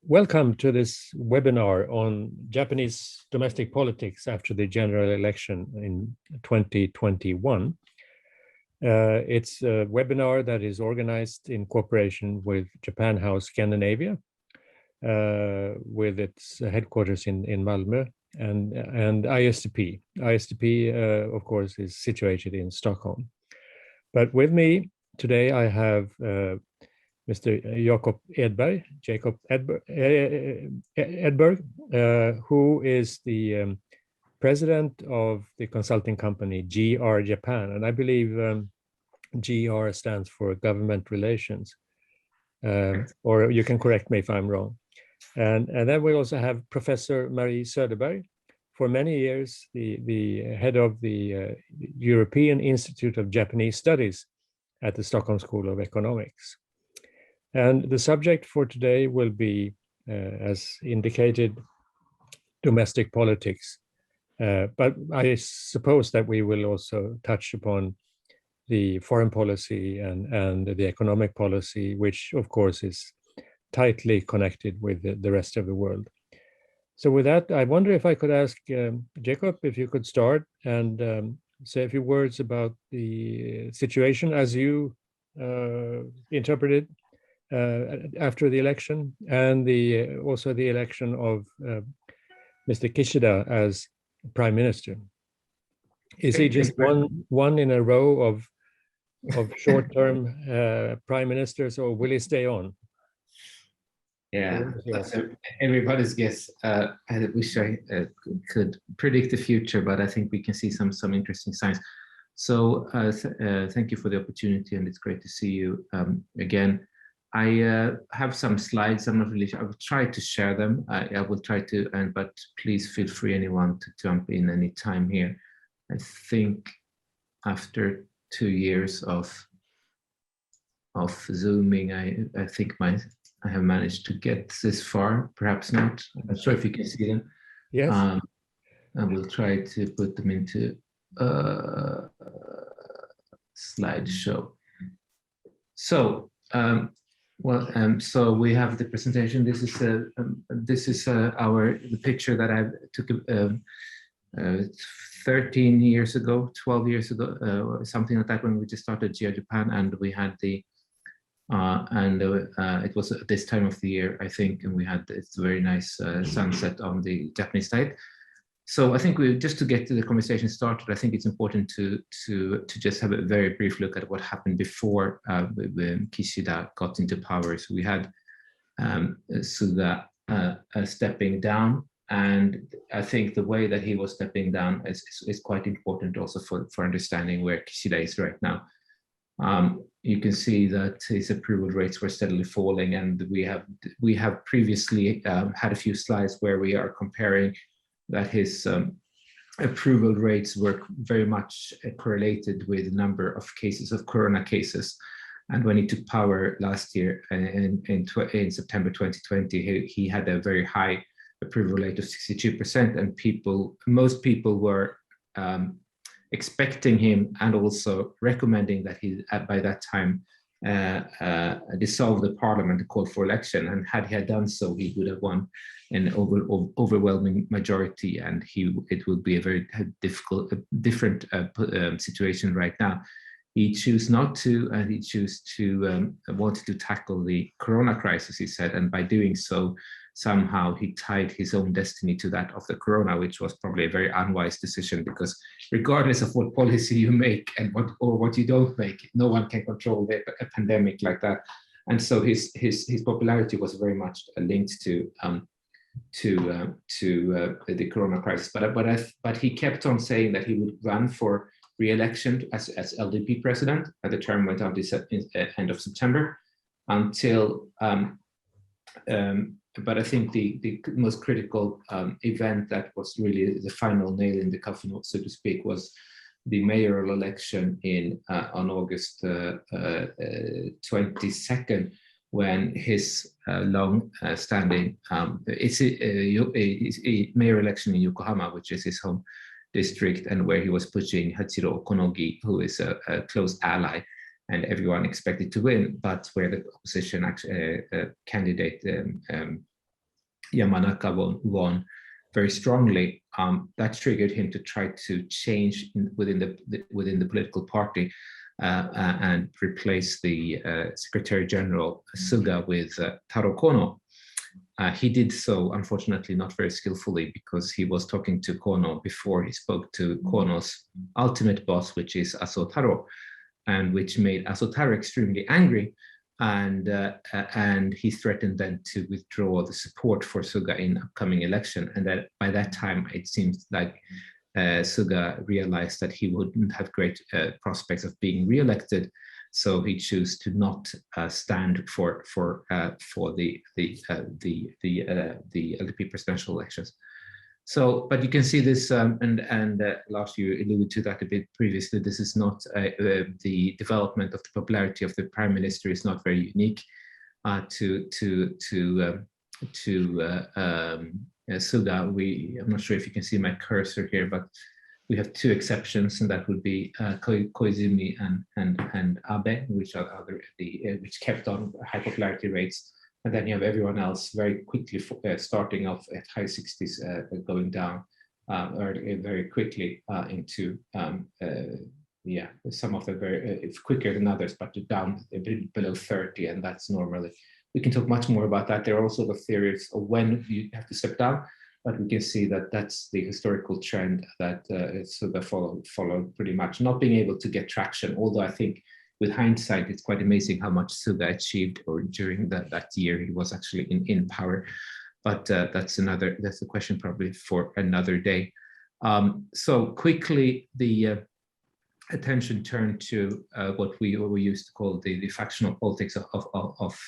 Welcome to this webinar on Japanese domestic politics after the general election in 2021. It's a webinar that is organized in cooperation with Japan House Scandinavia, with its headquarters in Malmö, and ISDP. ISDP, of course, is situated in Stockholm. But with me today, I have Mr. Jakob Edberg, who is the president of the consulting company GR Japan, and I believe GR stands for Government Relations, or you can correct me if I'm wrong. And then we also have Professor Marie Söderberg, for many years the head of the European Institute of Japanese Studies at the Stockholm School of Economics. And the subject for today will be, as indicated, domestic politics. But I suppose that we will also touch upon the foreign policy and the economic policy, which of course is tightly connected with the rest of the world. So with that, I wonder if I could ask Jakob, if you could start and say a few words about the situation as you interpreted after the election, and also the election of Mr. Kishida as Prime Minister. Is he just one in a row of short-term Prime Ministers, or will he stay on? Yeah, that's everybody's guess. I wish I could predict the future, but I think we can see some interesting signs. So thank you for the opportunity, and it's great to see you again. I have some slides. I'm not really sure. I will try to share them. I will try to, but please feel free, anyone, to jump in any time here. I think after 2 years of Zooming, I think I have managed to get this far. Perhaps not. I'm not sure if you can see them. Yes. I will try to put them into slideshow. So. So we have the presentation. This is the picture that I took 13 years ago, 12 years ago, something like that, when we just started GR Japan, and we had it was at this time of the year, I think, and we had this very nice sunset on the Japanese side. So I think just to get to the conversation started, I think it's important to just have a very brief look at what happened before when Kishida got into power. So we had Suga stepping down, and I think the way that he was stepping down is quite important also for understanding where Kishida is right now. You can see that his approval rates were steadily falling, and we have previously had a few slides where we are comparing that his approval rates were very much correlated with the number of cases of corona cases. And when he took power last year in September 2020, he had a very high approval rate of 62%, and most people were expecting him and also recommending that he, by that time, dissolve the parliament and call for election. And had he done so, he would have won an overwhelming majority, and it would be a very different situation right now. He chose not to, and he chose to wanted to tackle the corona crisis, he said, and by doing so, somehow he tied his own destiny to that of the corona, which was probably a very unwise decision, because regardless of what policy you make and what you don't make, no one can control a pandemic like that. And so his popularity was very much linked to the corona crisis. But he kept on saying that he would run for re-election as LDP president. The term went on the end of September until. But I think the most critical event that was really the final nail in the coffin, so to speak, was the mayoral election on August 22nd, when his long-standing mayor election in Yokohama, which is his home district, and where he was pushing Hachiro Okonogi, who is a close ally, and everyone expected to win, but where the opposition candidate Yamanaka won very strongly, that triggered him to try to change within the political party and replace the Secretary General Suga with Taro Kono. He did so, unfortunately, not very skillfully, because he was talking to Kono before he spoke to Kono's ultimate boss, which is Aso Taro, and which made Aso Taro extremely angry. And he threatened then to withdraw the support for Suga in upcoming election. And that by that time, it seems like Suga realized that he wouldn't have great prospects of being re-elected, so he chose to not stand for the LDP presidential elections. So, but you can see this, and last year alluded to that a bit previously. This is not the development of the popularity of the prime minister is not very unique to Suga. I'm not sure if you can see my cursor here, but we have two exceptions, and that would be Koizumi and Abe, which are which kept on high popularity rates. And then you have everyone else very quickly starting off at high 60s, going down very quickly into, some of them very quicker than others, but down a bit below 30, and that's normally. We can talk much more about that. There are also the theories of when you have to step down, but we can see that that's the historical trend that Suga followed pretty much, not being able to get traction, although I think with hindsight, it's quite amazing how much Suga achieved, or during that year he was actually in power. But that's a question probably for another day. So quickly, the attention turned to what we used to call the factional politics of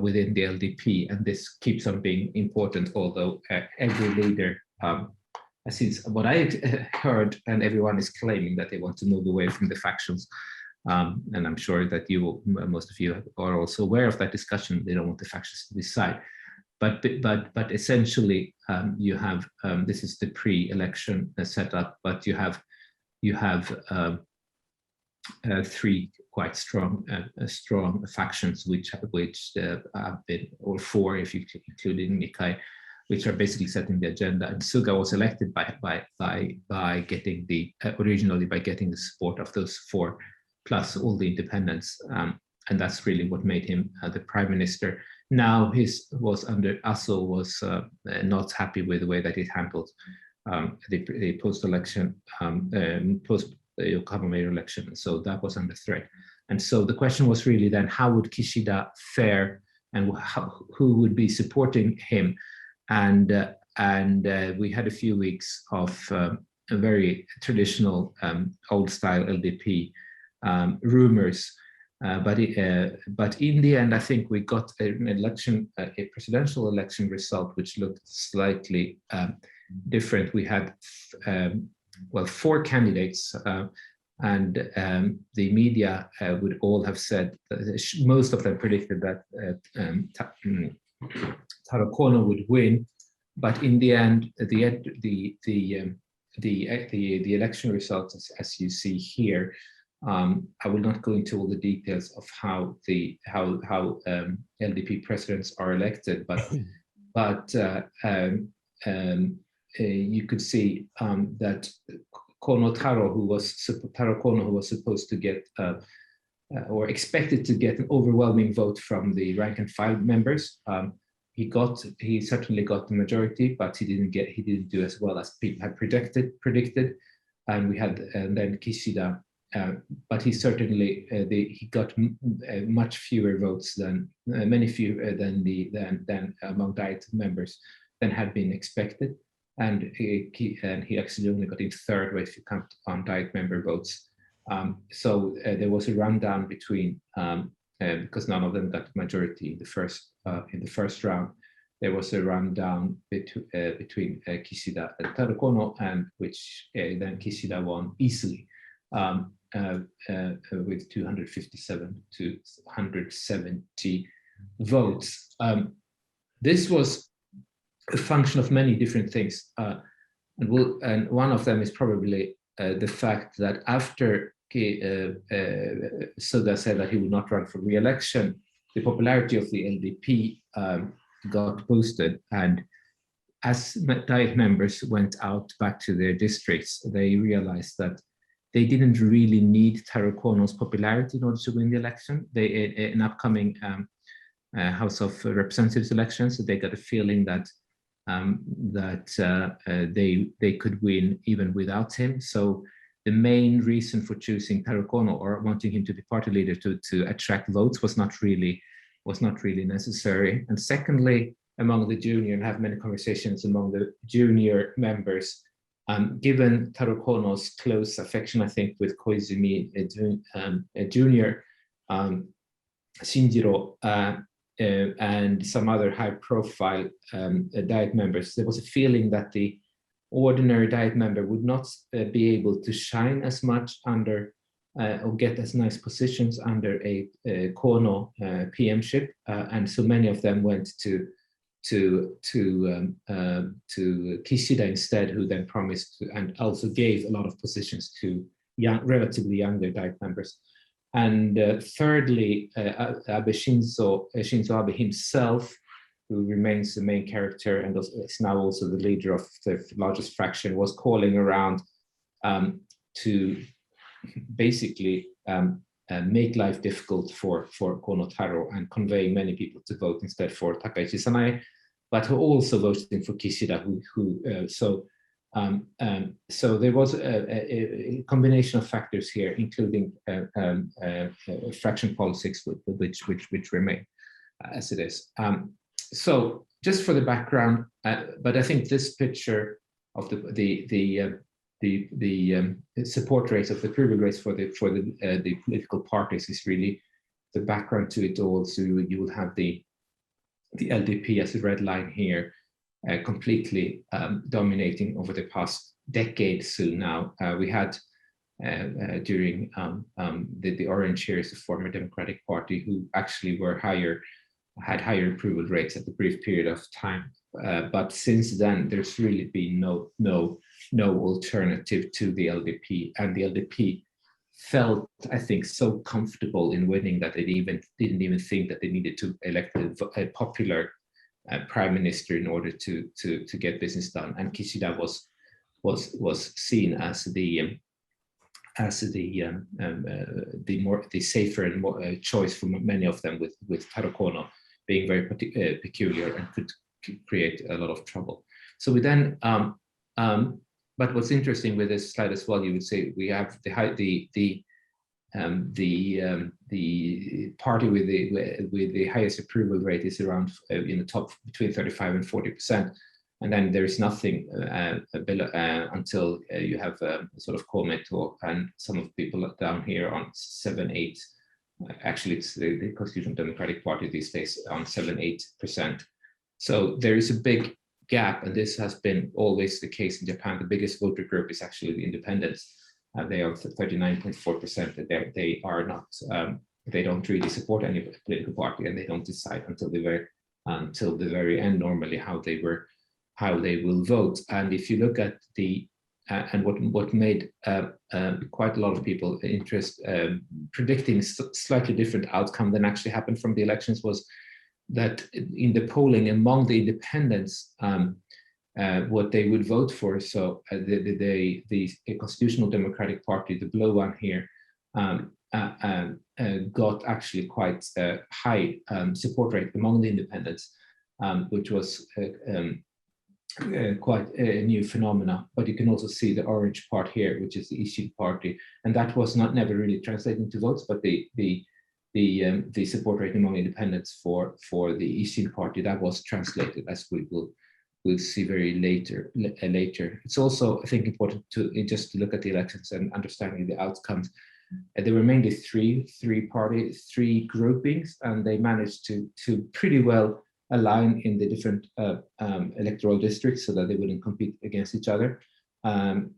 within the LDP, and this keeps on being important, although every leader, since what I heard, and everyone is claiming that they want to move away from the factions. And I'm sure that most of you are also aware of that discussion. They don't want the factions to decide, but essentially you have this is the pre-election setup, but you have three quite strong factions, which have been, or four if you include Nikkei, which are basically setting the agenda. And Suga was elected by getting originally by getting the support of those four, plus all the independents, and that's really what made him the prime minister. Now Aso was not happy with the way that it handled the post-election, post-Yokohama mayor election, so that was under threat. And so the question was really then, how would Kishida fare, and who would be supporting him? And we had a few weeks of a very traditional old-style LDP rumors, but in the end, I think we got an election, a presidential election result, which looked slightly different. We had four candidates, and the media would all have said, most of them predicted that Taro Kono would win, but in the end, the election results, as you see here. I will not go into all the details of how LDP presidents are elected, but you could see that Taro Kono, who was supposed to get or expected to get an overwhelming vote from the rank and file members, he certainly got the majority, but he didn't do as well as people had predicted, and then Kishida. But he certainly he got much fewer votes than many fewer than among Diet members than had been expected, and he actually only got in third if you count on Diet member votes. So there was a rundown between because none of them got majority in the first round. There was a rundown between Kishida and Taro Kono, and which then Kishida won easily. With 257 to 170 votes. This was a function of many different things, and one of them is probably the fact that after Suga said that he would not run for re-election, the popularity of the LDP got posted. And as Diet members went out back to their districts, they realized that they didn't really need Taro Kono's popularity in order to win the election. In upcoming House of Representatives elections, they got a feeling that they could win even without him. So the main reason for choosing Taro Kono or wanting him to be party leader to attract votes was not really necessary. And secondly, among the junior, and have many conversations among the junior members, given Taro Kono's close affection, I think, with Koizumi Junior, Shinjiro, and some other high-profile Diet members, there was a feeling that the ordinary Diet member would not be able to shine as much under or get as nice positions under a Kono PMship, and so many of them went to Kishida instead, who then promised and also gave a lot of positions to relatively younger Diet members. And thirdly, Shinzo Abe himself, who remains the main character and is now also the leader of the largest faction, was calling around to basically make life difficult for Kono Taro and conveying many people to vote instead for Takaichi Sanae, but who also voted for Kishida. So there was a combination of factors here, including fraction politics, which remain as it is. So just for the background, but I think this picture of the support rates of the approval rates for the political parties is really the background to it all. So you will have the LDP as a red line here, completely dominating over the past decade. So now we had during the orange here is the former Democratic Party, who actually had higher approval rates at the brief period of time. But since then, there's really been no alternative to the LDP, and the LDP felt, I think, so comfortable in winning that they didn't even think that they needed to elect a popular prime minister in order to get business done. And Kishida was seen as the safer and more choice for many of them, with Taro Kono being very peculiar and could create a lot of trouble. So we then, but what's interesting with this slide as well, you would say we have the party with the highest approval rate is around in the top between 35 and 40%, and then there is nothing below, until you have sort of Kometo and some of the people down here on 7-8. Actually, it's the Constitutional Democratic Party these days on 7-8%. So there is a big gap, and this has been always the case in Japan. The biggest voter group is actually the independents. They are 39.4%. They are not. They don't really support any political party, and they don't decide until the very end normally how they will vote. And if you look at the and what made quite a lot of people predicting slightly different outcome than actually happened from the elections was that in the polling among the independents, what they would vote for. So the Constitutional Democratic Party, the blue one here, got actually quite a high support rate among the independents, which was quite a new phenomena. But you can also see the orange part here, which is the Ishin party, and that was never really translating to votes, but the support rate among independents for the Ishin party, that was translated, as we'll see very later. It's also, I think, important to just to look at the elections and understanding the outcomes. There were mainly three groupings, and they managed to pretty well align in the different electoral districts so that they wouldn't compete against each other. And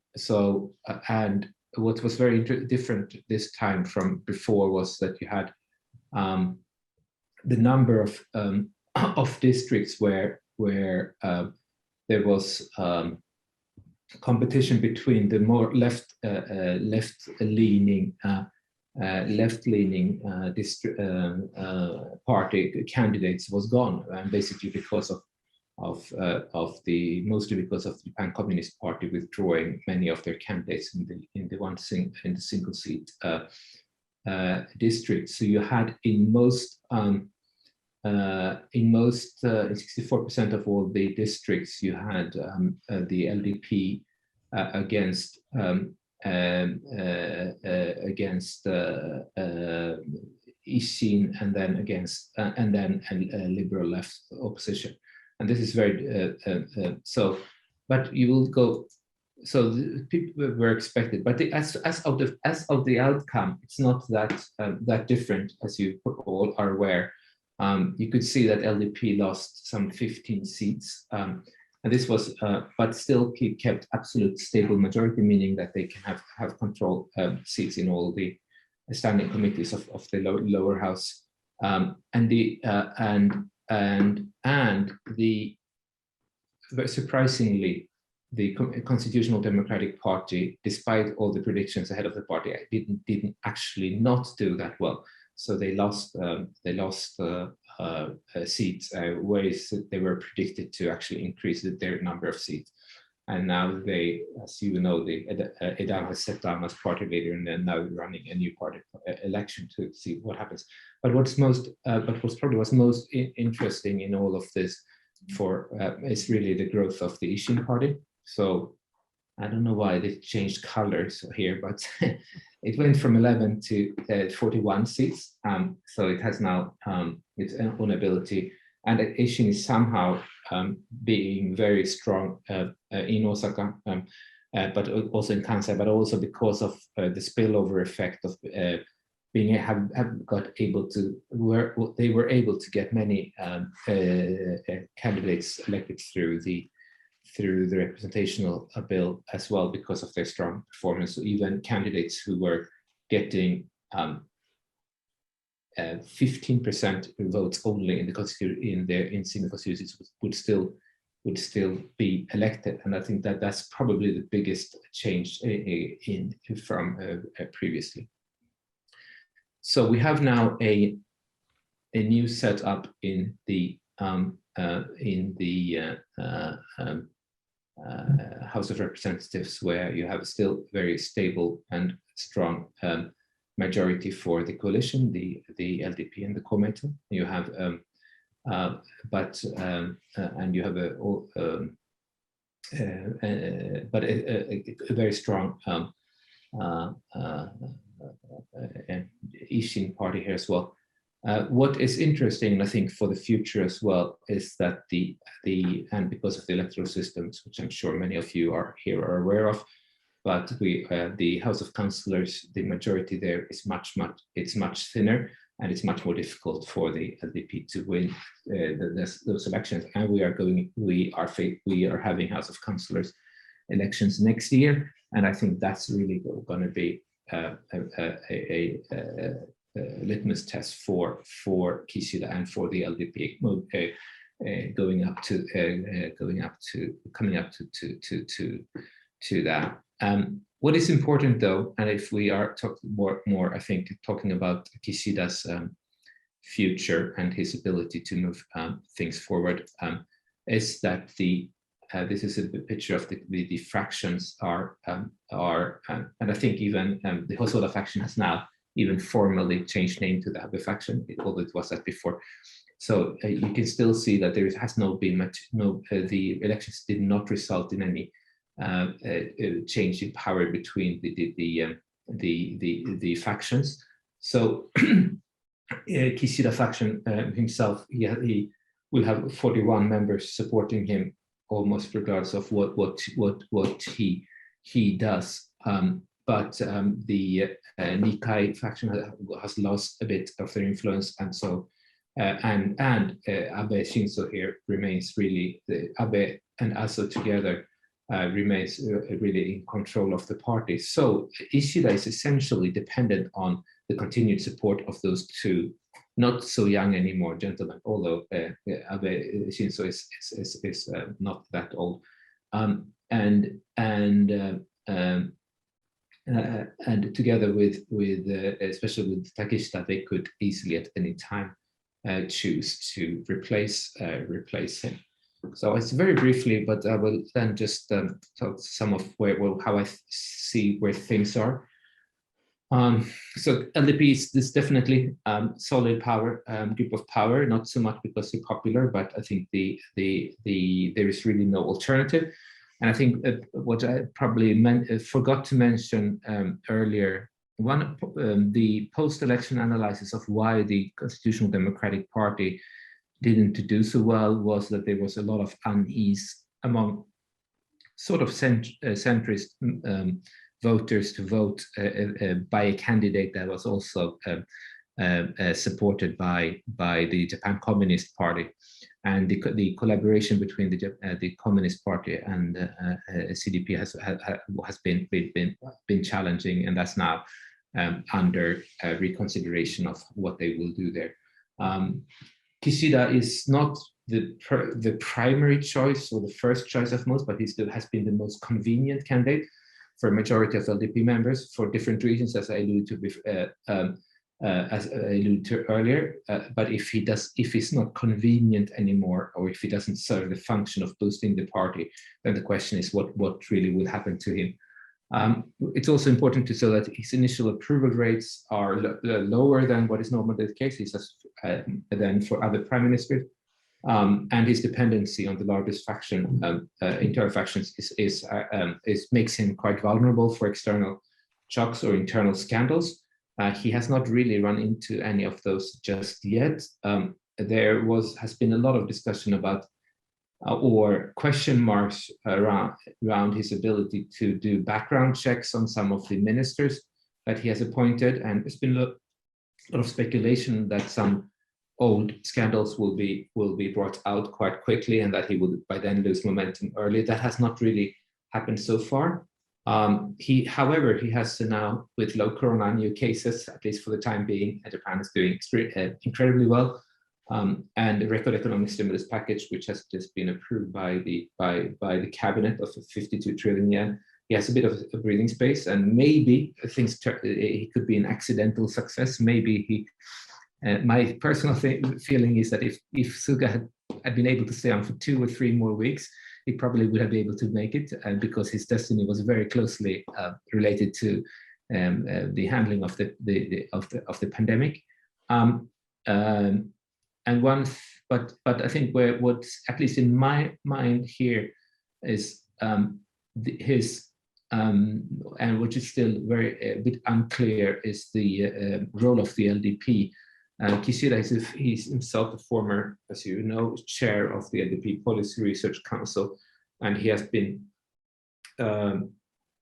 what was very different this time from before was that you had the number of districts where there was competition between the more left-leaning left-leaning party candidates was gone, and basically because mostly because of the Japan Communist Party withdrawing many of their candidates in the single seat districts. So you had in 64% of all the districts, you had the LDP against Ishin, and then against liberal left opposition. And this is very so. But you will go. So the people were expected, but as of the outcome, it's not that different, as you all are aware. You could see that LDP lost some 15 seats. And this was, but still kept absolute stable majority, meaning that they can have control seats in all the standing committees of the lower house, very surprisingly, the Constitutional Democratic Party, despite all the predictions ahead of the party, didn't actually not do that well. So they lost seats, whereas they were predicted to actually increase their number of seats. And now they, as you know, Edal has stepped down as party leader, and then now running a new party election to see what happens. But what's probably most interesting in all of this is really the growth of the Ishin party. So I don't know why they changed colors here, but it went from 11 to 41 seats. So it has now its own ability, and Ishin is somehow being very strong in Osaka, but also in Kansai, but also because of the spillover effect of they were able to get many candidates elected through the representational bill as well, because of their strong performance. So even candidates who were getting 15% votes only in single constituencies would still be elected, and I think that's probably the biggest change from previously. So we have now a new setup in the House of Representatives, where you have still very stable and strong majority for the coalition, the LDP and the Komeito. You have, and you have a very strong Ishin party here as well. What is interesting, I think, for the future as well, is that and because of the electoral systems, which I'm sure many of you are aware of, but the House of Councillors, the majority there is much thinner, and it's much more difficult for the LDP to win those elections. And we are having House of Councillors elections next year, and I think that's really going to be a litmus test for Kishida and for the LDP coming up to that. What is important, though, and if we are talking more, I think, talking about Kishida's future and his ability to move things forward, is that this is a picture of the fractions are, and I think even the Hosoda faction has now even formally changed name to the Abe faction, although it was that before. So you can still see that there has not been much. The elections did not result in any change in power between the factions. So Kishida faction himself, he will have 41 members supporting him, almost regardless of what he does. But the Nikai faction has lost a bit of their influence, and so and Abe Shinzo here remains really, Abe and Aso together remains really in control of the party. So Ishida is essentially dependent on the continued support of those two not so young anymore gentlemen, although Abe Shinzo is not that old, and together with especially with Takeshita, they could easily at any time choose to replace him. So it's very briefly, but I will then just talk some of how I see where things are. So LDP is definitely solid power, group of power, not so much because they're popular, but I think there is really no alternative. And I think what I probably forgot to mention earlier, the post-election analysis of why the Constitutional Democratic Party didn't do so well was that there was a lot of unease among sort of centrist voters to vote by a candidate that was also supported by the Japan Communist Party, and the collaboration between the Communist Party and CDP has been challenging, and that's now under reconsideration of what they will do there. Kishida is not the primary choice or the first choice of most, but he still has been the most convenient candidate for a majority of LDP members for different reasons, as I alluded to earlier. But if he's not convenient anymore, or if he doesn't serve the function of boosting the party, then the question is what really will happen to him. It's also important to say that his initial approval rates are lower than what is normally the case than for other prime ministers. And his dependency on the largest faction, internal factions, makes him quite vulnerable for external shocks or internal scandals. He has not really run into any of those just yet. There has been a lot of discussion about or question marks around his ability to do background checks on some of the ministers that he has appointed, and there's been a lot of speculation that some old scandals will be brought out quite quickly, and that he will by then lose momentum early. That has not really happened so far. However, he has now, with low corona new cases, at least for the time being, Japan is doing incredibly well. And the record economic stimulus package, which has just been approved by the cabinet of 52 trillion yen, he has a bit of a breathing space, and maybe he could be an accidental success. Maybe he. My personal feeling is that if Suga had been able to stay on for 2 or 3 more weeks, he probably would have been able to make it, because his destiny was very closely related to the handling of the pandemic. But I think what's at least in my mind here is his and which is still a bit unclear, is the role of the LDP. Kishida he's himself a former, as you know, chair of the LDP Policy Research Council, and he has been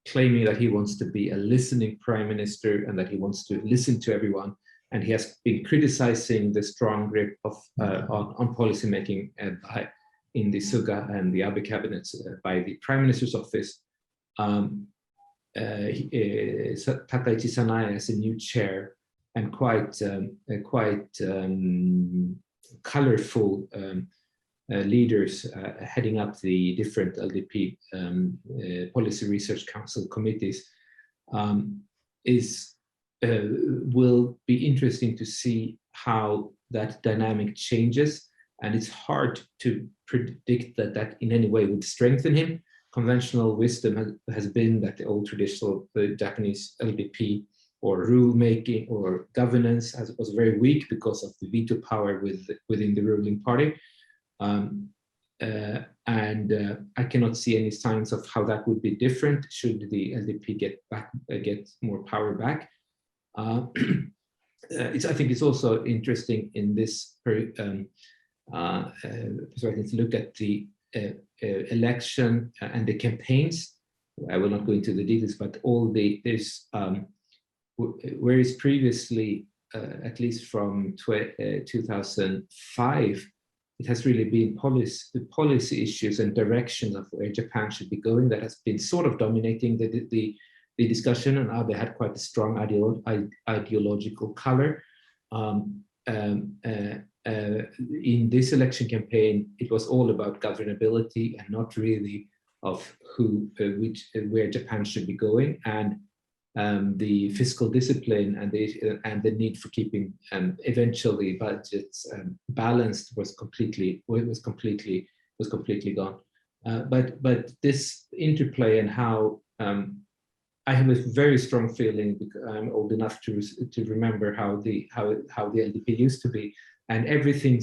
claiming that he wants to be a listening prime minister and that he wants to listen to everyone. And he has been criticizing the strong grip of on policymaking in the Suga and the Abe cabinets by the prime minister's office. Takaichi Sanae as a new chair, and quite colorful leaders heading up the different LDP Policy Research Council committees will be interesting to see how that dynamic changes. And it's hard to predict that in any way would strengthen him. Conventional wisdom has been that the old traditional Japanese LDP or rulemaking or governance was very weak because of the veto power within the ruling party. I cannot see any signs of how that would be different should the LDP get more power back. I think it's also interesting in this to look at the election and the campaigns. I will not go into the details, but whereas previously, at least from 2005, it has really been policy issues and direction of where Japan should be going that has been sort of dominating the discussion, and Abe had quite a strong ideological color. In this election campaign, it was all about governability and not really of where Japan should be going. And the fiscal discipline and the need for keeping eventually budgets balanced was completely gone. But this interplay and how I have a very strong feeling, because I'm old enough to remember how the LDP used to be, and everything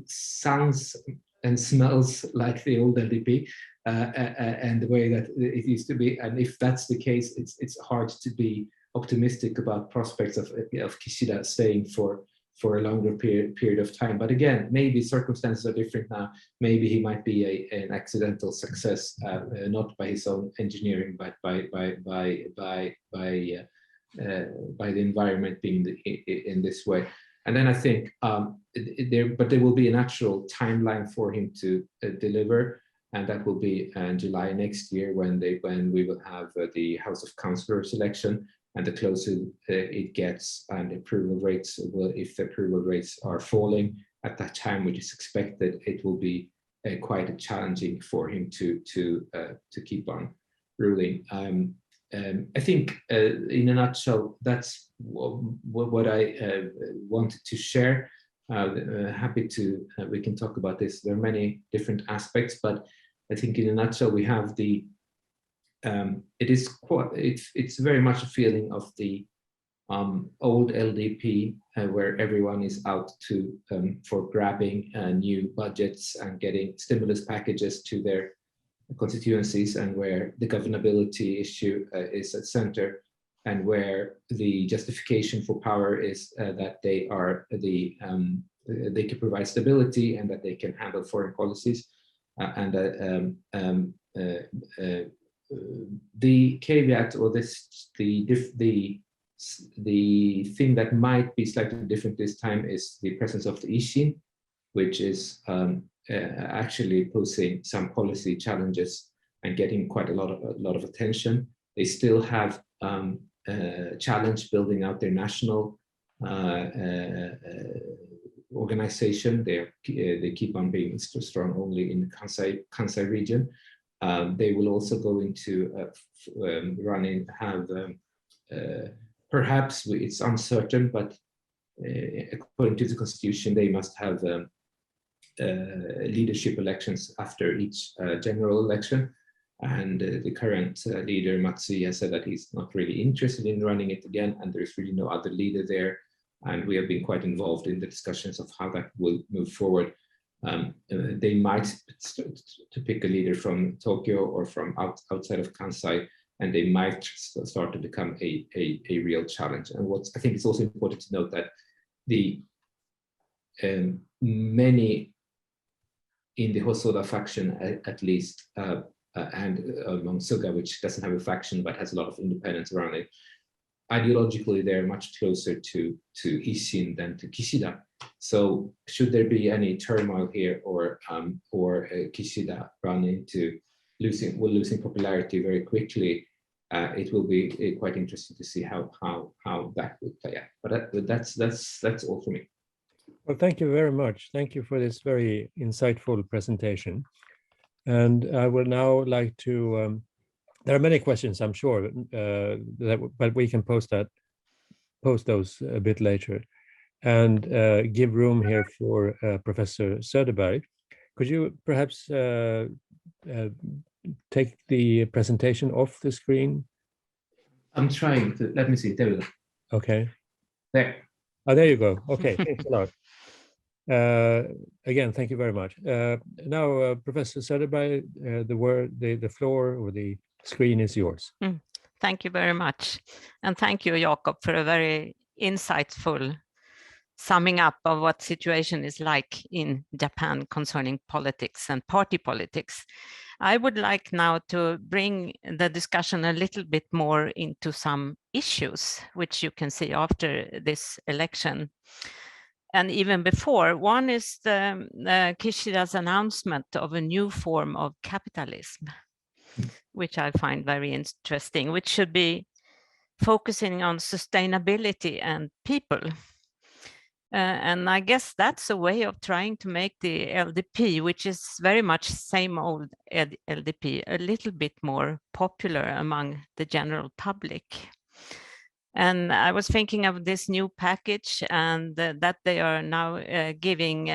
sounds and smells like the old LDP. And the way that it used to be, and if that's the case, it's hard to be optimistic about prospects of Kishida staying for a longer period of time. But again, maybe circumstances are different now. Maybe he might be an accidental success, not by his own engineering, but by the environment being in this way. And then I think there will be a natural timeline for him to deliver. And that will be in July next year when we will have the House of Councillors election, and the closer it gets, and approval rates if the approval rates are falling at that time, which is expected, it will be quite challenging for him to keep on ruling. I think in a nutshell, that's what I wanted to share. Happy to we can talk about this. There are many different aspects, but I think in a nutshell we have the it's very much a feeling of the old LDP where everyone is out for grabbing new budgets and getting stimulus packages to their constituencies, and where the governability issue is at center, and where the justification for power is that they can provide stability and that they can handle foreign policies. The caveat, or the thing that might be slightly different this time is the presence of the Ishin, which is actually posing some policy challenges and getting quite a lot of attention. They still have a challenge building out their national organization. They keep on being strong only in the Kansai region. They will also go into perhaps it's uncertain, but according to the constitution, they must have leadership elections after each general election. And the current leader, Matsuya, said that he's not really interested in running it again, and there's really no other leader there. And we have been quite involved in the discussions of how that will move forward. They might to pick a leader from Tokyo or from outside of Kansai, and they might start to become a real challenge. And what I think it's also important to note that the many in the Hosoda faction, at least, and among Suga, which doesn't have a faction but has a lot of independence around it, ideologically they're much closer to Ishin than to Kishida. So should there be any turmoil here, or Kishida run into losing popularity very quickly, it will be quite interesting to see how that would play out. But that's all for me. Well, thank you very much. Thank you for this very insightful presentation. And I would now like to, there are many questions, I'm sure, but we can post those a bit later, and give room here for Professor Söderberg. Could you perhaps take the presentation off the screen? I'm trying to, let me see, there we go. Okay. There. Oh, there you go. Okay, thanks a lot. Again, thank you very much. Now, Professor Söderberg, the floor or the screen is yours. Thank you very much. And thank you, Jakob, for a very insightful summing up of what situation is like in Japan concerning politics and party politics. I would like now to bring the discussion a little bit more into some issues, which you can see after this election. And even before, one is Kishida's announcement of a new form of capitalism, which I find very interesting, which should be focusing on sustainability and people. And I guess that's a way of trying to make the LDP, which is very much same old LDP, a little bit more popular among the general public. And I was thinking of this new package and that they are now giving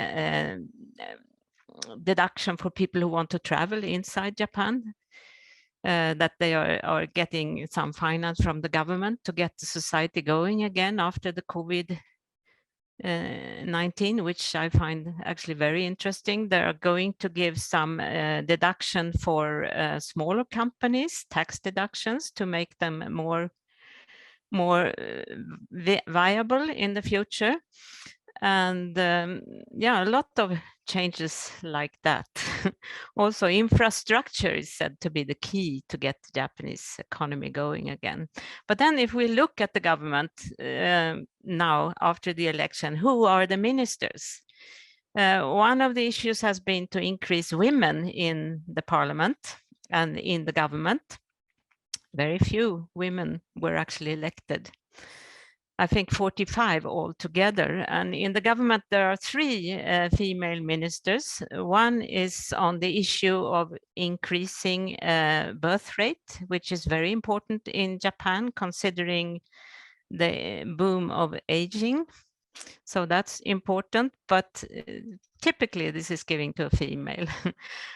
deduction for people who want to travel inside Japan, that they are getting some finance from the government to get the society going again after the COVID-19, which I find actually very interesting. They are going to give some deduction for smaller companies, tax deductions, to make them more viable in the future. And yeah, a lot of changes like that. Also, infrastructure is said to be the key to get the Japanese economy going again. But then if we look at the government now after the election, who are the ministers? One of the issues has been to increase women in the parliament and in the government. Very few women were actually elected. I think 45 altogether. And in the government, there are 3 female ministers. One is on the issue of increasing birth rate, which is very important in Japan, considering the boom of aging. So that's important, but typically this is given to a female.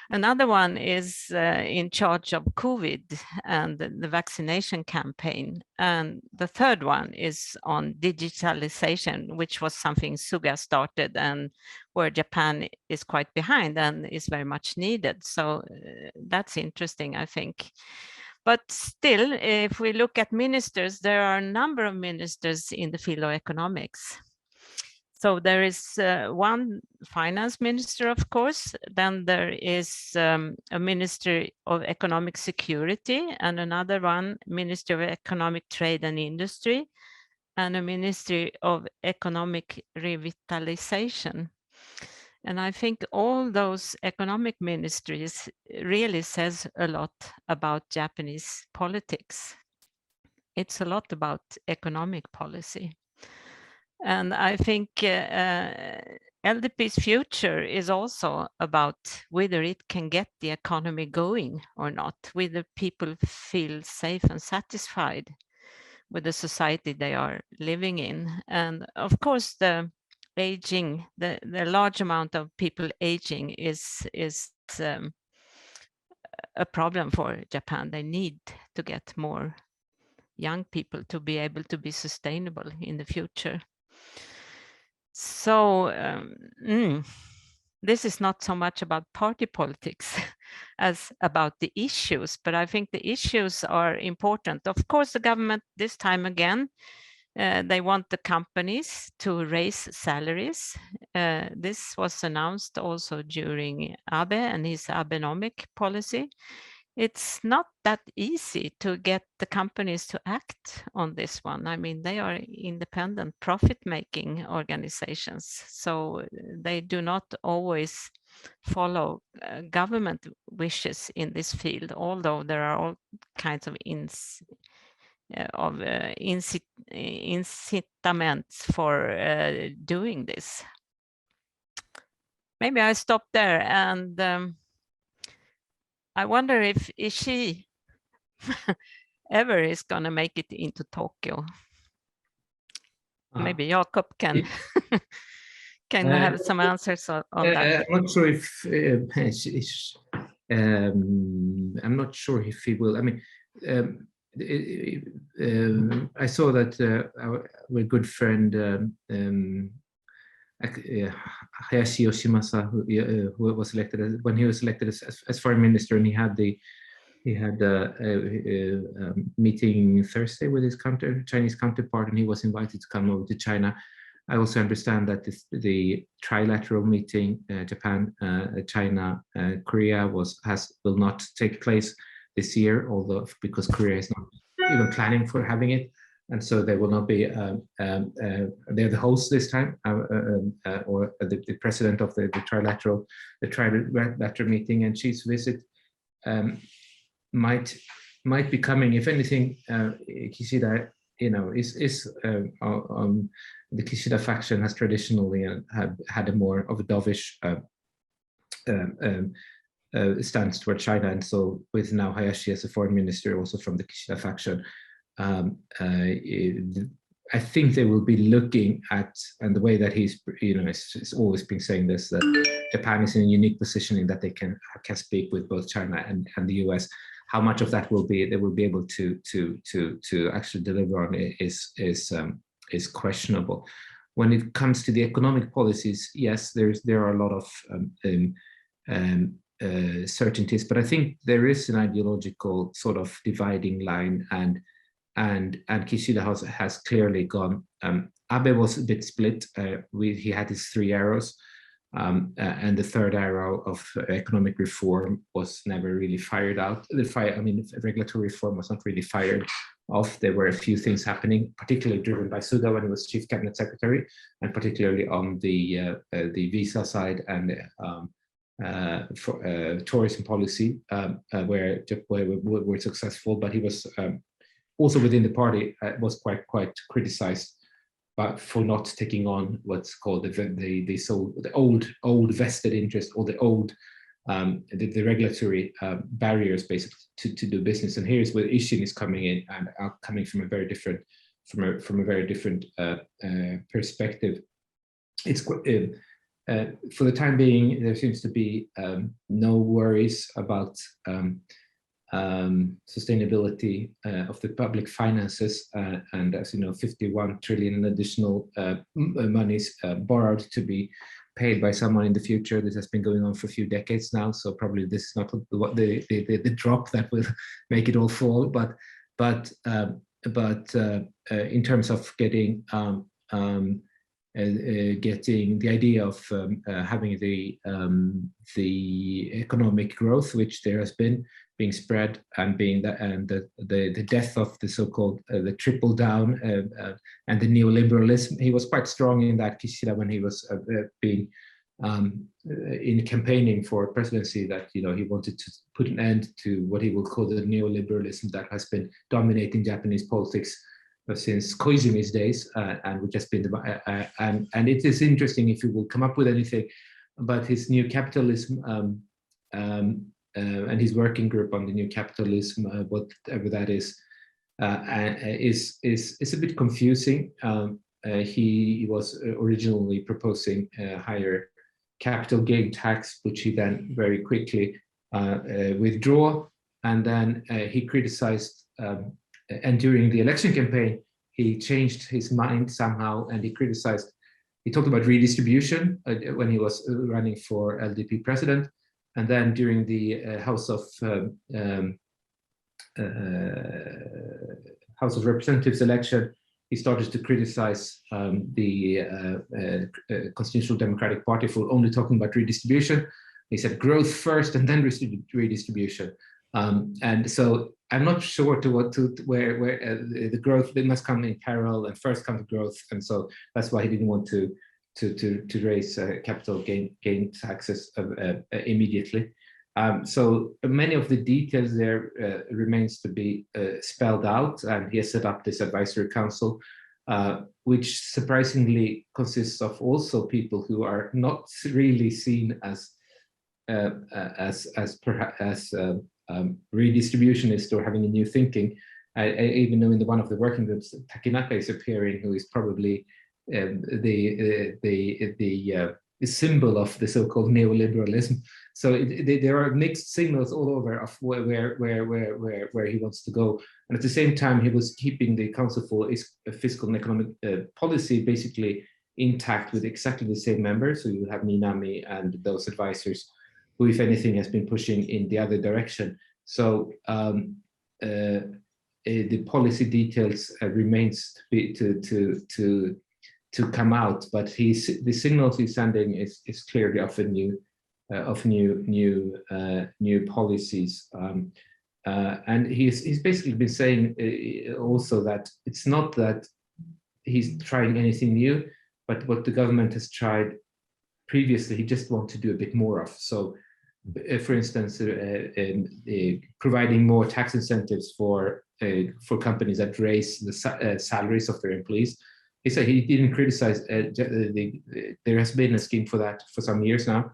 Another one is in charge of COVID and the vaccination campaign. And the third one is on digitalization, which was something Suga started and where Japan is quite behind and is very much needed. So that's interesting, I think. But still, if we look at ministers, there are a number of ministers in the field of economics. So there is one finance minister, of course, then there is a minister of economic security and another one, minister of economic trade and industry, and a ministry of economic revitalization. And I think all those economic ministries really says a lot about Japanese politics. It's a lot about economic policy. And I think LDP's future is also about whether it can get the economy going or not, whether people feel safe and satisfied with the society they are living in. And of course, the aging, the large amount of people aging is a problem for Japan. They need to get more young people to be able to be sustainable in the future. So this is not so much about party politics as about the issues, but I think the issues are important. Of course, the government this time again, they want the companies to raise salaries. This was announced also during Abe and his Abenomic policy. It's not that easy to get the companies to act on this one. I mean, they are independent profit-making organizations, so they do not always follow government wishes in this field, although there are all kinds of incitements for doing this. Maybe I stop there, and I wonder if she ever is going to make it into Tokyo. Maybe Jakob can have some answers on that. I'm not sure if I'm not sure if he will. I mean, I saw that our good friend Hayashi Yoshimasa, who was elected when he was elected as foreign minister, and he had a meeting Thursday with his Chinese counterpart, and he was invited to come over to China. I also understand that the trilateral meeting, Japan, China, Korea, will not take place this year, although because Korea is not even planning for having it, and so they will not be. They're the host this time, or the president of the trilateral meeting, and Xi's visit might be coming. If anything, Kishida, is the Kishida faction has traditionally had a more of a dovish stance toward China, and so with now Hayashi as a foreign minister, also from the Kishida faction, I think they will be looking at, and the way that he's, it's always been saying this, that Japan is in a unique position in that they can speak with both China and the US. How much of that they will be able to actually deliver on is questionable. When it comes to the economic policies, yes, there are a lot of certainties, but I think there is an ideological sort of dividing line, and Kishida has clearly gone. Abe was a bit split. He had his 3 arrows, and the 3rd arrow of economic reform was never really fired out. Regulatory reform was not really fired off. There were a few things happening, particularly driven by Suga when he was chief cabinet secretary, and particularly on the visa side and for tourism policy, where we're successful. But he was also within the party was quite criticized, but for not taking on what's called the old vested interest, or the regulatory barriers basically to do business. And here's where Ishin is coming in, and coming from a very different perspective. It's for the time being, there seems to be no worries about sustainability of the public finances, and as you know, 51 trillion in additional monies borrowed to be paid by someone in the future. This has been going on for a few decades now, so probably this is not the drop that will make it all fall. But in terms of getting the idea of having the economic growth, which there has been, being spread, and the death of the so-called the triple down and the neoliberalism. He was quite strong in that, Kishida, when he was being in campaigning for presidency, that he wanted to put an end to what he would call the neoliberalism that has been dominating Japanese politics since Koizumi's days, and which has been and it is interesting if you will come up with anything about his new capitalism and his working group on the new capitalism, whatever that is a bit confusing. He was originally proposing a higher capital gain tax, which he then very quickly withdrew, and then he criticized. And during the election campaign, he changed his mind somehow, and he criticized. He talked about redistribution when he was running for LDP president, and then during the House of Representatives election, he started to criticize the Constitutional Democratic Party for only talking about redistribution. He said growth first and then redistribution. And so I'm not sure where the growth, they must come in parallel, and first come the growth, and so that's why he didn't want to raise capital gain taxes immediately. So many of the details there remains to be spelled out, and he has set up this advisory council, which surprisingly consists of also people who are not really seen as redistributionist or having a new thinking. I even know in one of the working groups, Takinaka is appearing, who is probably the symbol of the so-called neoliberalism. So there are mixed signals all over of where he wants to go. And at the same time, he was keeping the Council for Fiscal and Economic Policy basically intact with exactly the same members. So you have Minami and those advisors who, if anything, has been pushing in the other direction. So the policy details remains to come out, but the signals he's sending is clearly of new policies, and he's basically been saying also that it's not that he's trying anything new, but what the government has tried previously, he just wants to do a bit more of. So, for instance, providing more tax incentives for companies that raise the salaries of their employees. He said he didn't criticize. There has been a scheme for that for some years now,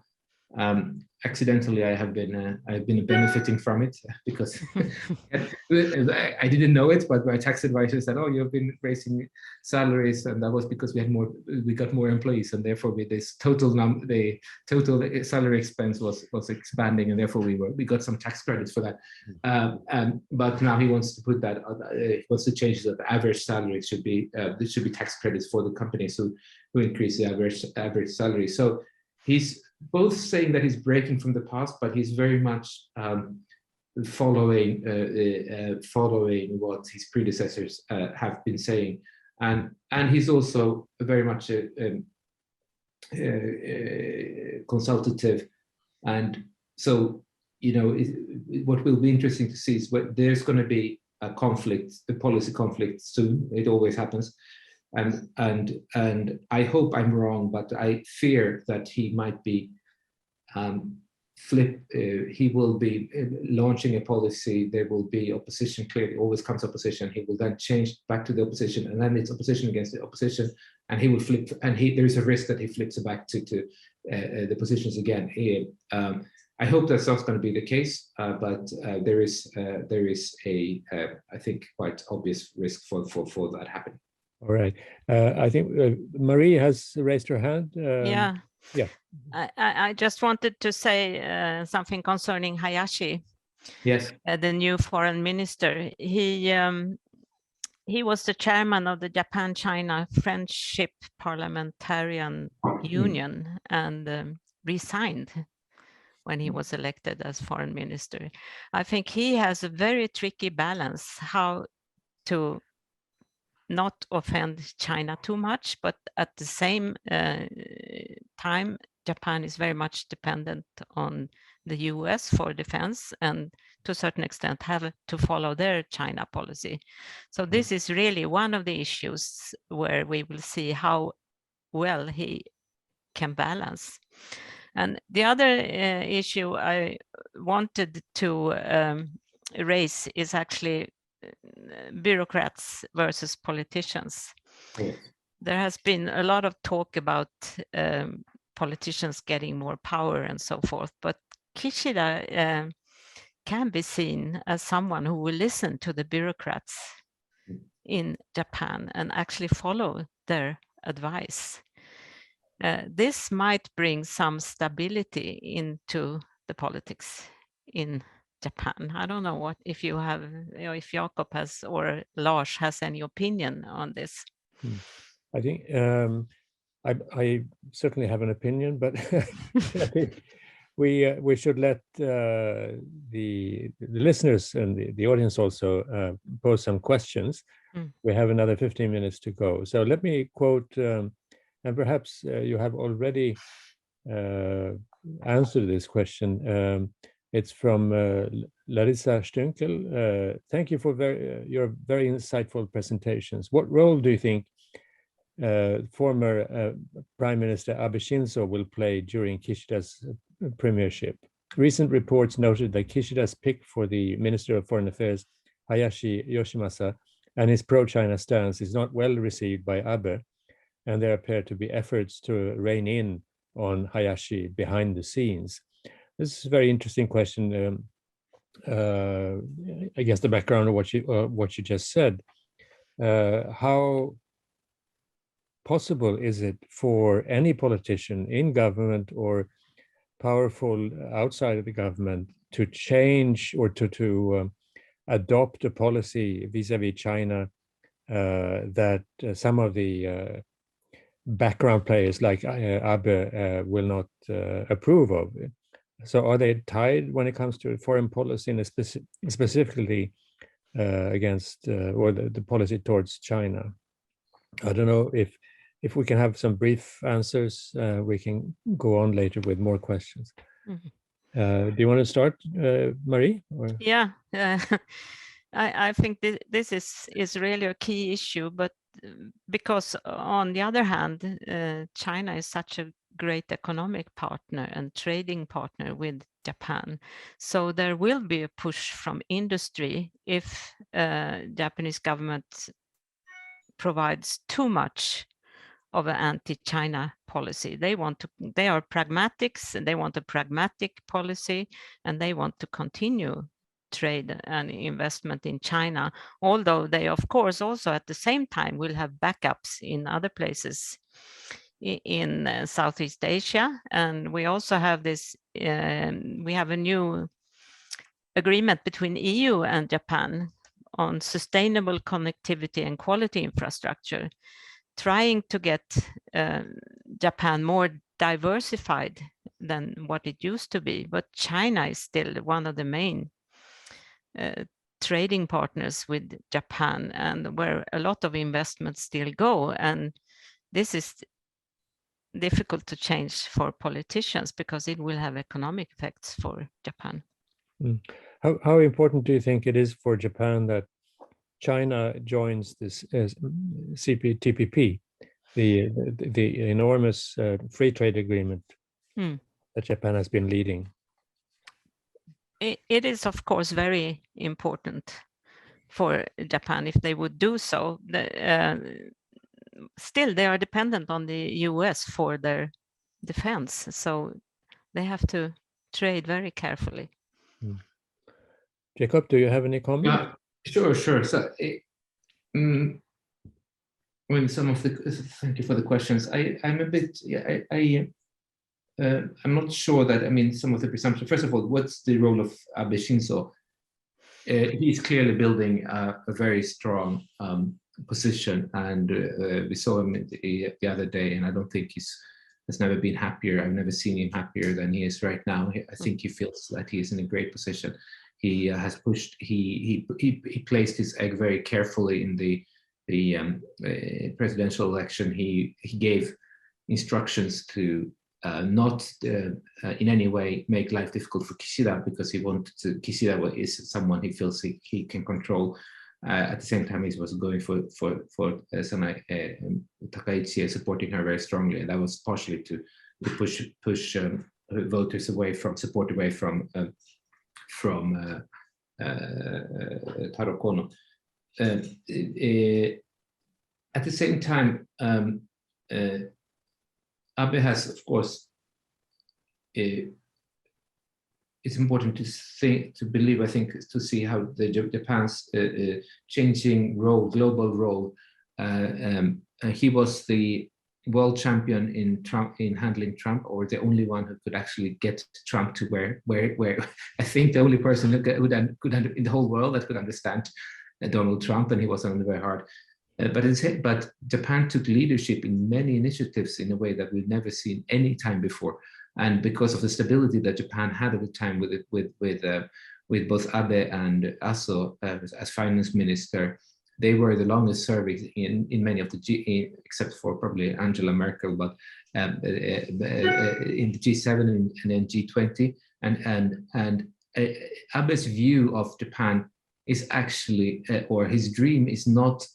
Accidentally, I've been benefiting from it because I didn't know it, but my tax advisor said, "Oh, you've been raising salaries," and that was because we got more employees, and therefore the total salary expense was expanding, and therefore we got some tax credits for that. But now he wants to put that he wants to change that the average salary should be there should be tax credits for the companies who increase the average salary. So he's both saying that he's breaking from the past, but he's very much following what his predecessors have been saying, and he's also very much consultative, and so what will be interesting to see is there's going to be a policy conflict soon. It always happens. And I hope I'm wrong, but I fear that he might be he will be launching a policy. There will be opposition. Clearly, always comes opposition. He will then change back to the opposition, and then it's opposition against the opposition, and he will flip. And there is a risk that he flips back to the positions again. I hope that's not going to be the case, but there is a I think quite obvious risk for that happening. All right. I think Marie has raised her hand. Yeah. Yeah. I just wanted to say something concerning Hayashi. Yes. The new foreign minister. He was the chairman of the Japan-China Friendship Parliamentarian Union and resigned when he was elected as foreign minister. I think he has a very tricky balance how to not offend China too much, but at the same time, Japan is very much dependent on the US for defense and to a certain extent have to follow their China policy. So this is really one of the issues where we will see how well he can balance. And the other issue I wanted to raise is actually bureaucrats versus politicians. Yes. There has been a lot of talk about politicians getting more power and so forth, but Kishida can be seen as someone who will listen to the bureaucrats in Japan and actually follow their advice. This might bring some stability into the politics in Japan. I don't know if you have, if Jakob has or Lars has any opinion on this. I think I certainly have an opinion, but I think we should let the listeners and the audience also pose some questions. We have another 15 minutes to go. So let me quote, and perhaps you have already answered this question. It's from Larissa Stünkel. Thank you for your very insightful presentations. What role do you think former Prime Minister Abe Shinzo will play during Kishida's premiership? Recent reports noted that Kishida's pick for the Minister of Foreign Affairs, Hayashi Yoshimasa, and his pro-China stance is not well received by Abe, and there appear to be efforts to rein in on Hayashi behind the scenes. This is a very interesting question. I guess the background of what you just said. How possible is it for any politician in government or powerful outside of the government to change or to adopt a policy vis-a-vis China that some of the background players like Abe will not approve of? So are they tied when it comes to foreign policy and specifically against or the policy towards China? I don't know if we can have some brief answers. We can go on later with more questions. Do you want to start, Marie? Or? Yeah, I think this is really a key issue, but because on the other hand, China is such a great economic partner and trading partner with Japan. So there will be a push from industry if Japanese government provides too much of an anti-China policy. They are pragmatics, and they want a pragmatic policy, and they want to continue trade and investment in China, although they of course also at the same time will have backups in other places in Southeast Asia. And we also have this, we have a new agreement between EU and Japan on sustainable connectivity and quality infrastructure, trying to get Japan more diversified than what it used to be. But China is still one of the main trading partners with Japan, and where a lot of investments still go. And this is difficult to change for politicians because it will have economic effects for Japan. How important do you think it is for Japan that China joins this CPTPP, the enormous free trade agreement that Japan has been leading? It is, of course, very important for Japan if they would do so. Still, they are dependent on the US for their defense, so they have to trade very carefully. Jakob, do you have any comments? Yeah, sure. So, when some of the thank you for the questions. I'm a bit. I'm not sure that. I mean, some of the presumptions. First of all, what's the role of Abe Shinzo? He's clearly building a very strong position, and we saw him the other day, and I don't think has never been happier. I've never seen him happier than he is right now. I think he feels that he is in a great position. He has pushed. He placed his egg very carefully in the presidential election. He gave instructions to not in any way make life difficult for Kishida, because he wanted to. Kishida is someone he feels he can control. At the same time, he was going for Sanai Takaichi, supporting her very strongly, and that was partially to push voters away from support away from Taro Kono. At the same time, Abe has, of course, it's important to believe, I think, to see how Japan's changing role, global role. He was the world champion in handling Trump, or the only one who could actually get Trump to where I think the only person who could in the whole world that could understand Donald Trump, and he was on very hard. But Japan took leadership in many initiatives in a way that we've never seen any time before, and because of the stability that Japan had at the time with both Abe and Aso as finance minister, they were the longest serving in many of the except for probably Angela Merkel, but in the G7 and then G20, and Abe's view of Japan is actually, or his dream is not,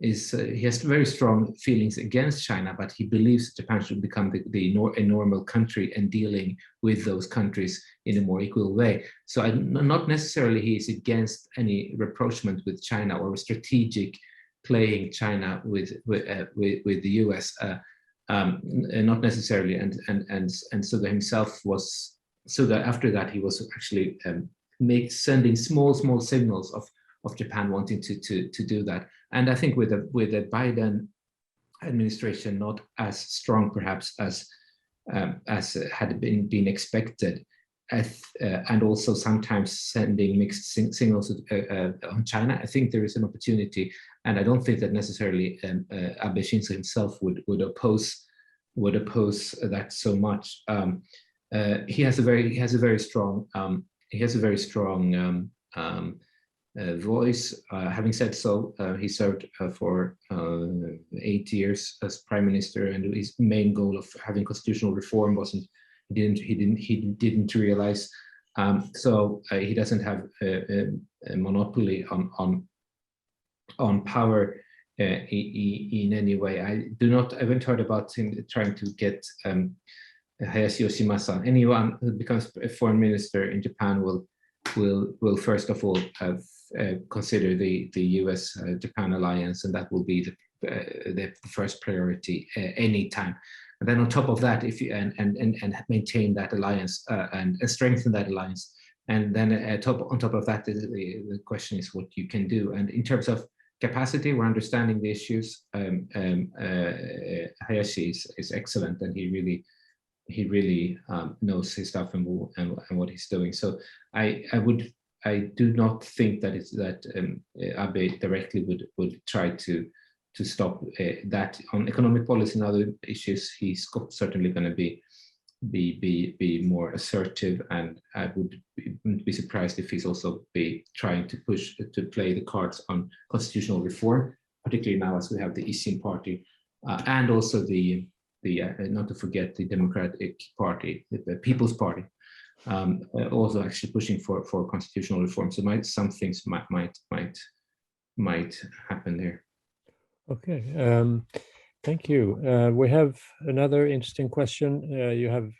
he has very strong feelings against China, but he believes Japan should become a normal country and dealing with those countries in a more equal way. So not necessarily he is against any rapprochement with China or strategic playing China with the US, not necessarily. And Suga himself was, Suga after that he was actually sending small signals of Japan wanting to do that. And I think with the Biden administration not as strong perhaps as had been expected, and also sometimes sending mixed signals on China, I think there is an opportunity, and I don't think that necessarily Abe Shinzo himself would oppose that so much. He has a very strong voice. Having said so, he served for 8 years as prime minister, and his main goal of having constitutional reform he didn't realize. So he doesn't have a monopoly on power in any way. I haven't heard about him trying to get Hayashi Yoshimasa. Anyone who becomes a foreign minister in Japan will first of all consider the US-Japan alliance, and that will be the first priority anytime. And then on top of that, if you and maintain that alliance and strengthen that alliance, and then on top of that, the question is what you can do. And in terms of capacity, we're understanding the issues. Hayashi is excellent, and he really knows his stuff and what he's doing. So I do not think that Abe directly would try to stop that. On economic policy and other issues, he's certainly going to be more assertive, and I wouldn't be surprised if he's also be trying to push to play the cards on constitutional reform, particularly now as we have the Isin party and also the not to forget the Democratic Party, the People's Party, also actually pushing for constitutional reform. So some things might happen there. Okay, thank you. We have another interesting question. You have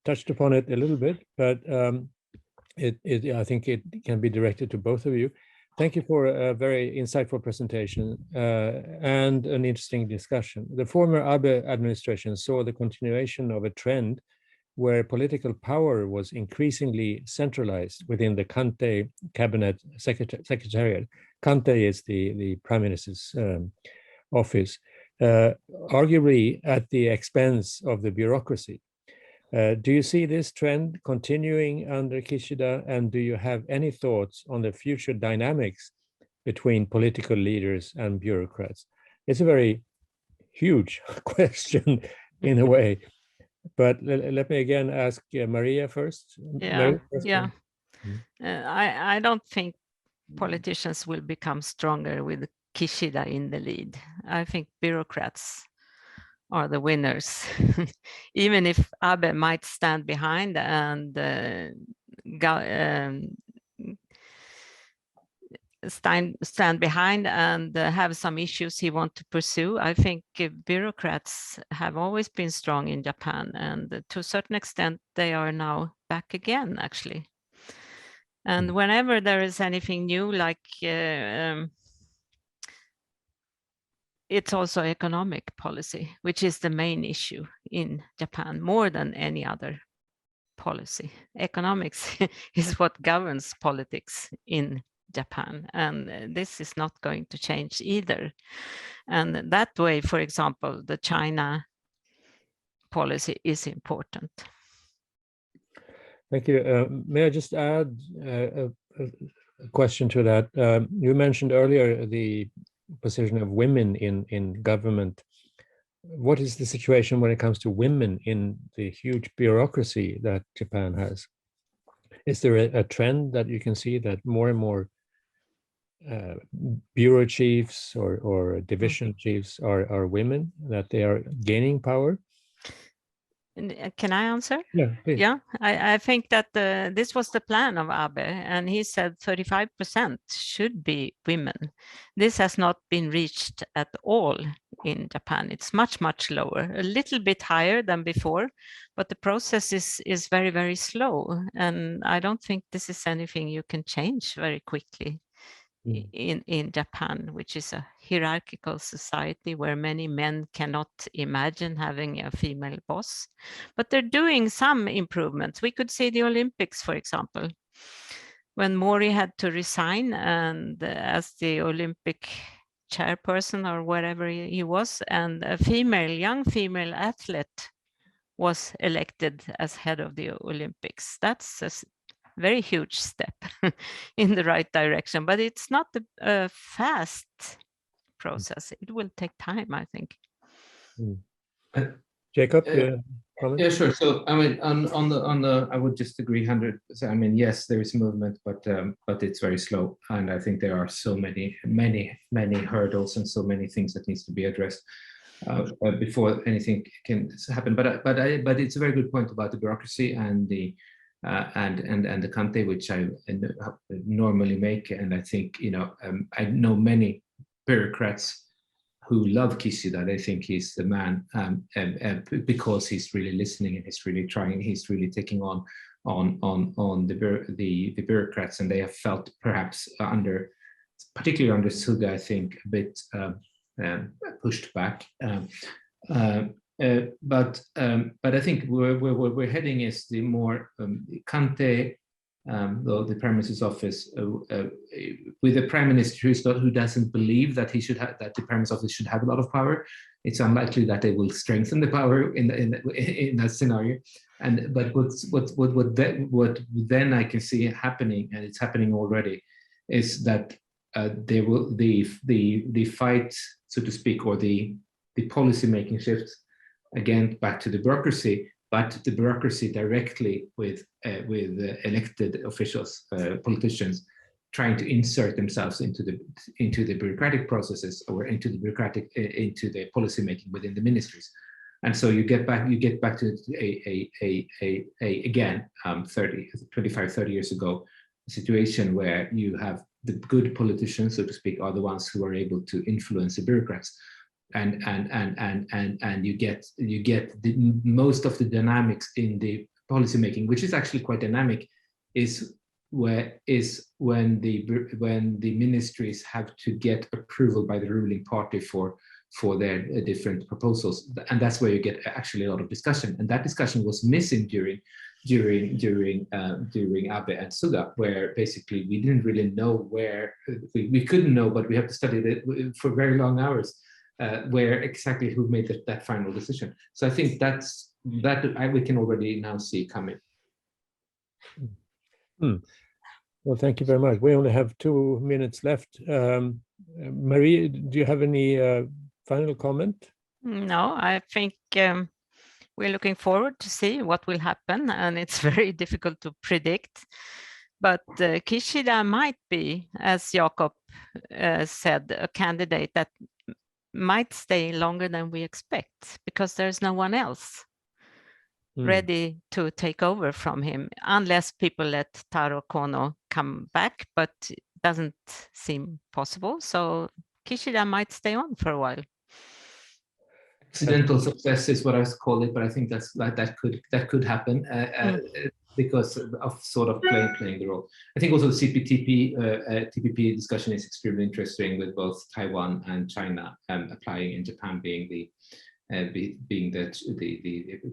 touched upon it a little bit, but I think it can be directed to both of you. Thank you for a very insightful presentation and an interesting discussion. The former Abe administration saw the continuation of a trend where political power was increasingly centralized within the Kante cabinet secretariat. Kante is the prime minister's office, arguably at the expense of the bureaucracy. Do you see this trend continuing under Kishida, and do you have any thoughts on the future dynamics between political leaders and bureaucrats? It's a very huge question in a way, but let me again ask Maria first. Yeah, yeah. I don't think politicians will become stronger with Kishida in the lead. I think bureaucrats are the winners. Even if Abe might stand behind and stand behind and have some issues he wants to pursue, I think bureaucrats have always been strong in Japan, and to a certain extent they are now back again, actually. And whenever there is anything new, like it's also economic policy, which is the main issue in Japan more than any other policy. Economics is what governs politics in Japan, and this is not going to change either. And that way, for example, the China policy is important. Thank you. May I just add a question to that? You mentioned earlier the position of women in government. What is the situation when it comes to women in the huge bureaucracy that Japan has? Is there a trend that you can see that more and more bureau chiefs or division chiefs are women, that they are gaining power? Can I answer? Yeah, please. Yeah, I think that this was the plan of Abe, and he said 35% should be women. This has not been reached at all in Japan. It's much, much lower, a little bit higher than before, but the process is very, very slow. And I don't think this is anything you can change very quickly. In Japan, which is a hierarchical society where many men cannot imagine having a female boss. But they're doing some improvements. We could see the Olympics, for example, when Mori had to resign and as the Olympic chairperson or whatever he was, and a young female athlete was elected as head of the Olympics. That's a very huge step in the right direction, but it's not a fast process. It will take time, I think. Jakob, yeah, sure. So I mean, on the, I would just agree 100%. I mean, yes, there is movement, but it's very slow, and I think there are so many hurdles and so many things that needs to be addressed before anything can happen. But it's a very good point about the bureaucracy and the Kante, which I normally make, and I think I know many bureaucrats who love Kishida. They think he's the man, because he's really listening and he's really trying. He's really taking on the bureaucrats, and they have felt perhaps particularly under Suga, I think, a bit pushed back. But I think where we're heading is the more Kante, the Prime Minister's office, with a Prime Minister who doesn't believe that he should have, that the Prime Minister's office should have a lot of power. It's unlikely that they will strengthen the power in that scenario. But what then I can see happening, and it's happening already, is that there will the fight, so to speak, or the policy making shifts again back to the bureaucracy, but the bureaucracy directly with elected officials, politicians, trying to insert themselves into the bureaucratic processes or into the policy making within the ministries. And so you get back to again 25-30 years ago, a situation where you have the good politicians, so to speak, are the ones who are able to influence the bureaucrats, and you get most of the dynamics in the policy making, which is actually quite dynamic, is when the ministries have to get approval by the ruling party for their different proposals, and that's where you get actually a lot of discussion. And that discussion was missing during Abe and Suga, where basically we didn't really know where we couldn't know, but we have to study it for very long hours, where exactly who made that final decision. So I think we can already now see coming. Well, thank you very much. We only have 2 minutes left. Marie, do you have any final comment? No, I think we're looking forward to see what will happen, and it's very difficult to predict. But Kishida might be, as Jakob said, a candidate that might stay longer than we expect, because there's no one else ready to take over from him, unless people let Taro Kono come back, but it doesn't seem possible. So Kishida might stay on for a while. Accidental success is what I call it, but I think that could happen because of sort of playing the role. I think also the TPP discussion is extremely interesting, with both Taiwan and China applying, and Japan being the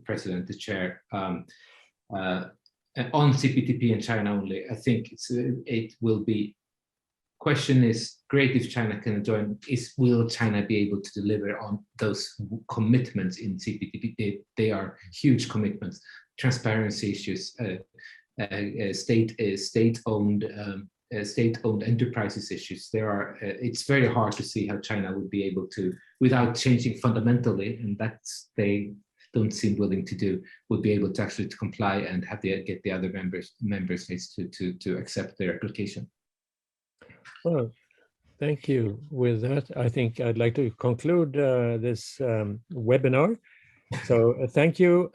president, the chair. On CPTP and China only, I think it will be. Question is, great if China can join. Will China be able to deliver on those commitments in CPTP? They are huge commitments. Transparency issues, state-owned enterprises issues. It's very hard to see how China would be able to, without changing fundamentally, and that's they don't seem willing to do, would be able to actually comply and get the other member states to accept their application. Well, thank you. With that, I think I'd like to conclude this webinar. So thank you,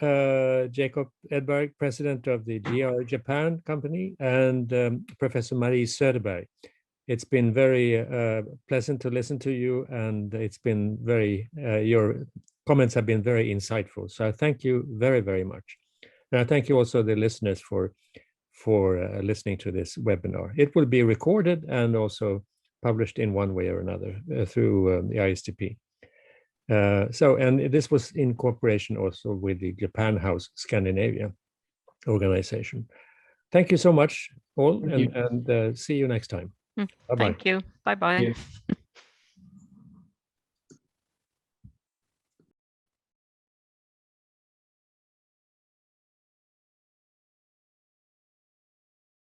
Jakob Edberg, president of the GR Japan company, and Professor Marie Söderberg. It's been very pleasant to listen to you, and it's been your comments have been very insightful. So I thank you very, very much. And I thank you also the listeners for listening to this webinar. It will be recorded and also published in one way or another through the ISDP. And this was in cooperation also with the Japan House Scandinavia organization. Thank you so much, all, and see you next time. Thank you. Bye-bye.